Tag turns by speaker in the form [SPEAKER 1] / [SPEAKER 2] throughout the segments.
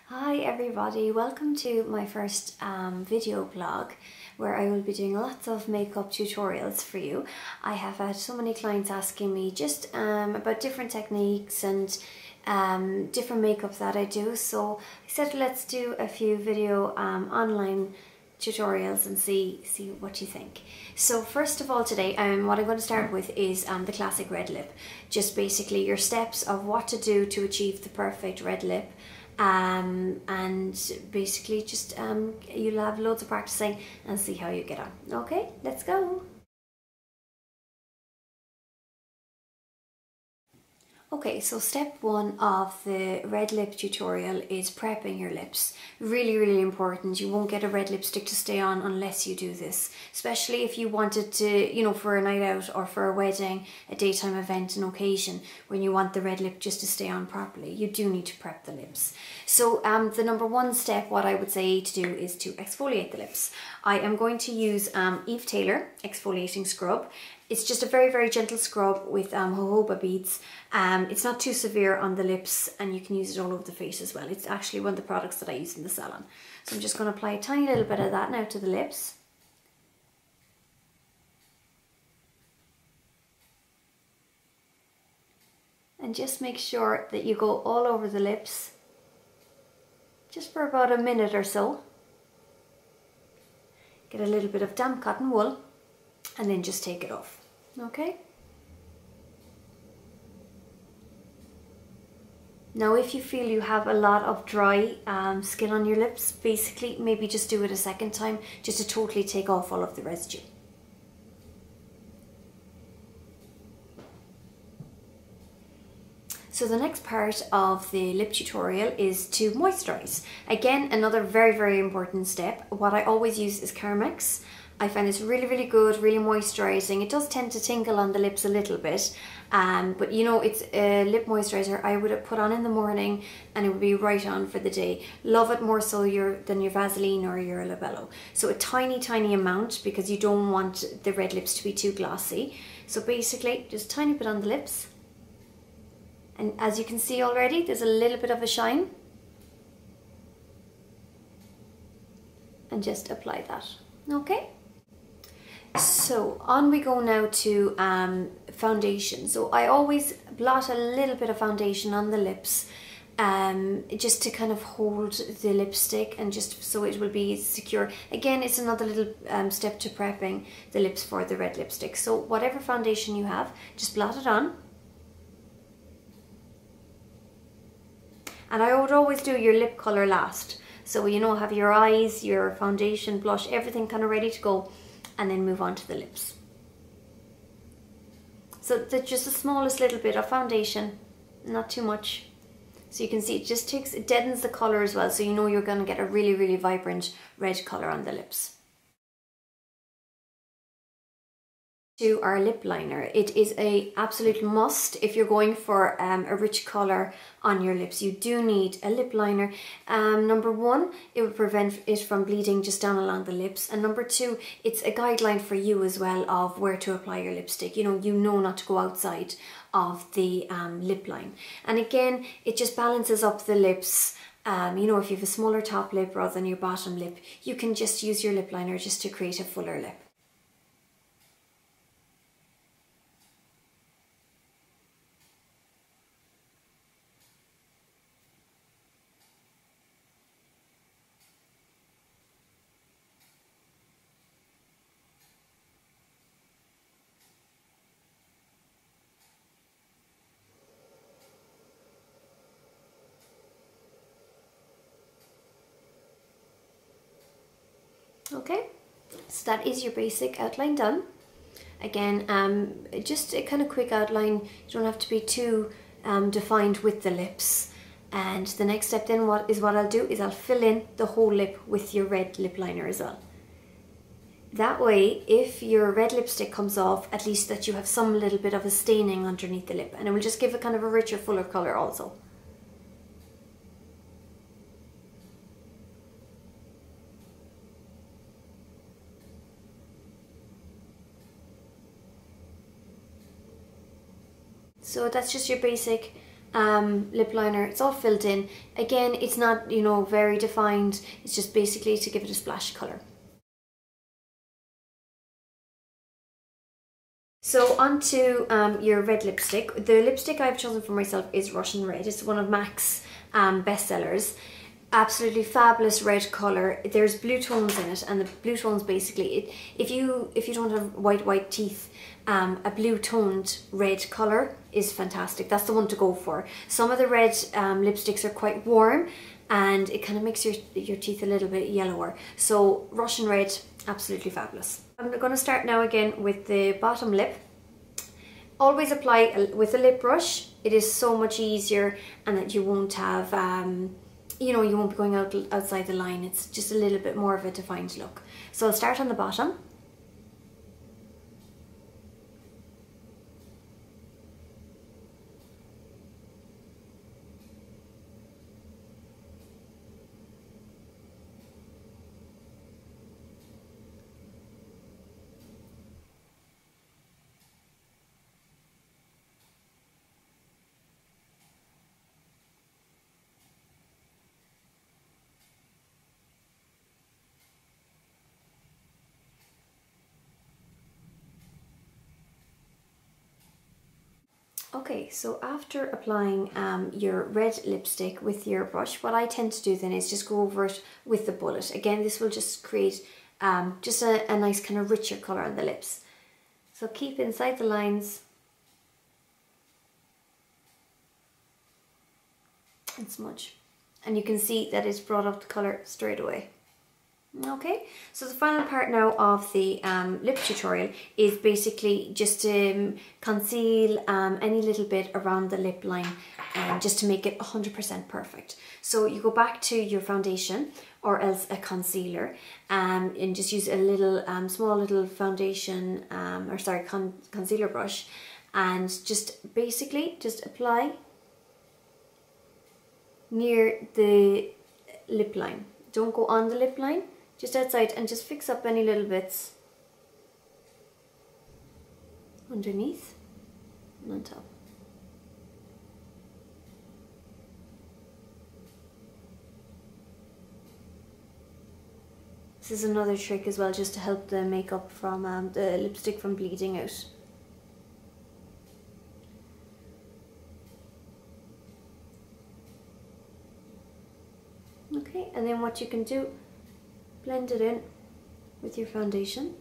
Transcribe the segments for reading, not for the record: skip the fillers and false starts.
[SPEAKER 1] Hi everybody, welcome to my first video blog where I will be doing lots of makeup tutorials for you. I have had so many clients asking me just about different techniques and different makeup that I do, so I said let's do a few video online tutorials and see what you think. So first of all today, what I'm going to start with is the classic red lip. Just basically your steps of what to do to achieve the perfect red lip. And basically just you'll have loads of practicing and see how you get on. Okay, let's go. Okay, so step one of the red lip tutorial is prepping your lips. Really important. You won't get a red lipstick to stay on unless you do this, especially if you wanted to, you know, for a night out or for a wedding, a daytime event, an occasion when you want the red lip just to stay on properly. You do need to prep the lips. So the number one step, what I would say to do is to exfoliate the lips. I am going to use Eve Taylor exfoliating scrub. It's just a very gentle scrub with jojoba beads. It's not too severe on the lips and you can use it all over the face as well. It's actually one of the products that I use in the salon. So I'm just going to apply a tiny little bit of that now to the lips. And just make sure that you go all over the lips just for about a minute or so. Get a little bit of damp cotton wool and then just take it off, okay? Now if you feel you have a lot of dry skin on your lips, basically maybe just do it a second time just to totally take off all of the residue. So the next part of the lip tutorial is to moisturize. Again, another very important step. What I always use is Carmex. I find this really good, really moisturizing. It does tend to tingle on the lips a little bit, but you know, it's a lip moisturizer I would have put on in the morning and it would be right on for the day. Love it more so than your Vaseline or your Labello. So a tiny amount because you don't want the red lips to be too glossy. So basically, just a tiny bit on the lips. And as you can see already, there's a little bit of a shine. And just apply that, okay? So on we go now to foundation. So I always blot a little bit of foundation on the lips just to kind of hold the lipstick and just so it will be secure. Again, it's another little step to prepping the lips for the red lipstick. So whatever foundation you have, just blot it on. And I would always do your lip color last. So, you know, have your eyes, your foundation, blush, everything kind of ready to go, and then move on to the lips. So that's just the smallest little bit of foundation, not too much. So you can see it deadens the color as well, so you know you're going to get a really vibrant red color on the lips. To our lip liner. It is a absolute must if you're going for a rich color on your lips. You do need a lip liner. Number one, it will prevent it from bleeding just down along the lips, and number two, it's a guideline for you as well of where to apply your lipstick. You know not to go outside of the lip line. And again, it just balances up the lips. You know, if you have a smaller top lip rather than your bottom lip, you can just use your lip liner just to create a fuller lip. Okay, so that is your basic outline done. Again, just a kind of quick outline. You don't have to be too defined with the lips. And the next step then what I'll do is I'll fill in the whole lip with your red lip liner as well. That way, if your red lipstick comes off, at least that you have some little bit of a staining underneath the lip, and it will just give it kind of a richer, fuller color also. So that's just your basic lip liner. It's all filled in. Again, it's not, you know, very defined. It's just basically to give it a splash colour. So onto your red lipstick. The lipstick I've chosen for myself is Russian Red. It's one of MAC's bestsellers. Absolutely fabulous red colour. There's blue tones in it, and the blue tones basically, if you don't have white teeth, a blue toned red colour is fantastic. That's the one to go for. Some of the red lipsticks are quite warm, and it kind of makes your teeth a little bit yellower. So Russian Red, absolutely fabulous. I'm going to start now again with the bottom lip. Always apply with a lip brush. It is so much easier, and that you won't have, you know, you won't be going outside the line. It's just a little bit more of a defined look. So I'll start on the bottom. Okay, so after applying your red lipstick with your brush, what I tend to do then is just go over it with the bullet. Again, this will just create just a nice kind of richer colour on the lips. So keep inside the lines and smudge. And you can see that it's brought up the colour straight away. Okay, so the final part now of the lip tutorial is basically just to conceal any little bit around the lip line, just to make it 100% perfect. So you go back to your foundation or else a concealer, and just use a little small little foundation concealer brush, and just basically just apply near the lip line. Don't go on the lip line, just outside, and just fix up any little bits underneath and on top. This is another trick as well, just to help the makeup from the lipstick from bleeding out. Okay, and then what you can do, blend it in with your foundation.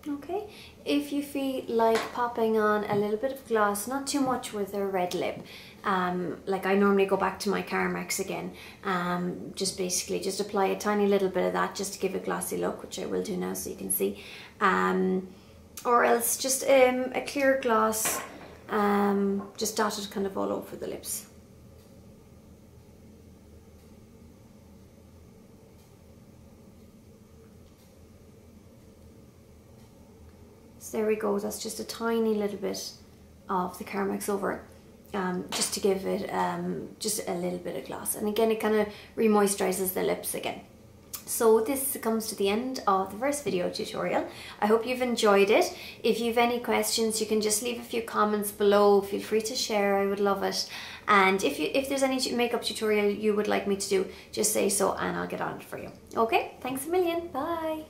[SPEAKER 1] Okay, if you feel like popping on a little bit of gloss, not too much with a red lip, like I normally go back to my Carmex again, just basically just apply a tiny little bit of that just to give a glossy look, which I will do now so you can see, or else just a clear gloss, just dotted kind of all over the lips. So there we go, that's just a tiny little bit of the Carmex over, just to give it just a little bit of gloss. And again, it kind of re-moisturizes the lips again. So this comes to the end of the first video tutorial. I hope you've enjoyed it. If you have any questions, you can just leave a few comments below. Feel free to share, I would love it. And if there's any makeup tutorial you would like me to do, just say so and I'll get on it for you. Okay, thanks a million, bye.